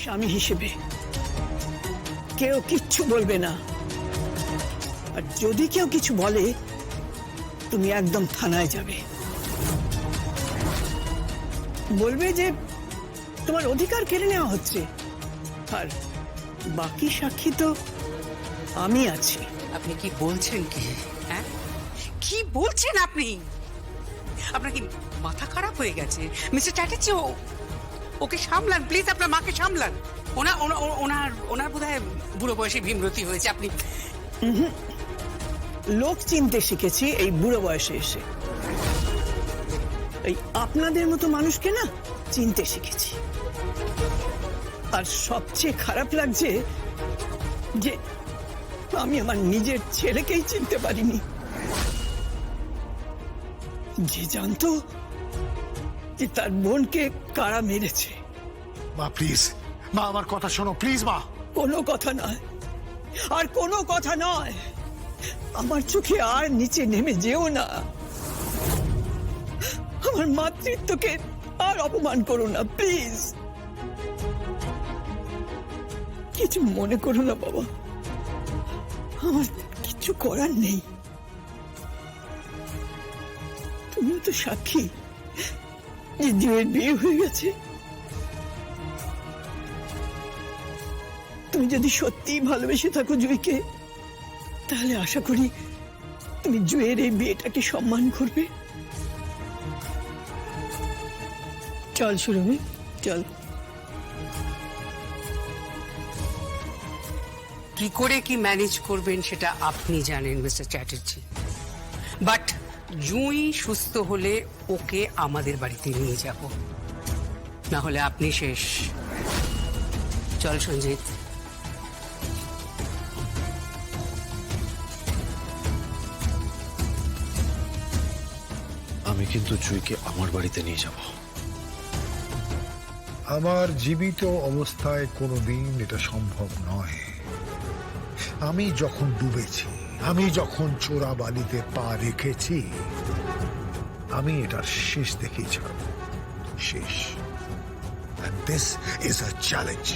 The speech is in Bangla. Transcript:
স্বামী হিসেবে কেউ কিচ্ছু বলবে না, আর যদি কেউ কিছু বলে তুমি একদম থানায় যাবে, বলবে যে তোমার অধিকার কেড়ে নেওয়া হচ্ছে, আর বাকি সাক্ষী তো আমি আছি। আপনি কি বলছেন কি? হ্যাঁ, কি বলছেন আপনি? আপনার কি মাথা খারাপ হয়ে গেছে? মিস্টার চ্যাটার্জি, ওকে সামলান প্লিজ, আপনার মাকে সামলান। ওনার বোধহয় বুড়ো বয়সে ভীমরতি হয়েছে। আপনি লোক চিনতে শিখেছি এই বুড়ো বয়সে এসে, এই আপনাদের মতো মানুষকে না চিনতে শিখেছি। আর সবচেয়ে খারাপ লাগছে যে আমি আমার নিজের ছেলেকেই চিনতে পারিনি, যে জানতো যে তার বোনকে কারা মেরেছে। মা প্লিজ, মা আমার কথা শোনো প্লিজ। মা, কোনো কথা নয়, আর কোনো কথা নয়। আমার চোখে আর নিচে নেমে যেও না। আমার মাতৃত্বকে আর অপমান করো না প্লিজ। কিছু মনে করো না বাবা, আমার কিছু করার নেই। তুমি তো সাক্ষী যে জুয়ের বিয়ে হয়ে গেছে। তুমি যদি সত্যিই ভালোবেসে থাকো জুইকে, তাহলে আশা করি তুমি জুয়ের এই বিয়েটাকে সম্মান করবে। চল সুরভি, চল। কি করে কি ম্যানেজ করবেন সেটা আপনি জানেন মিস্টার চ্যাটার্জি, বাট জুঁই সুস্থ হলে ওকে আমাদের বাড়িতে নিয়ে যাব, না হলে আপনি শেষ। চল সঞ্জিত। আমি কিন্তু জুইকে আমার বাড়িতে নিয়ে যাব। আমার জীবিত অবস্থায় কোনোদিন এটা সম্ভব নয়। আমি যখন ডুবেছি, আমি যখন চোরা বালিতে পা রেখেছি, আমি এটার শেষ দেখেই ছাড়ব, শেষ। And this is a challenge.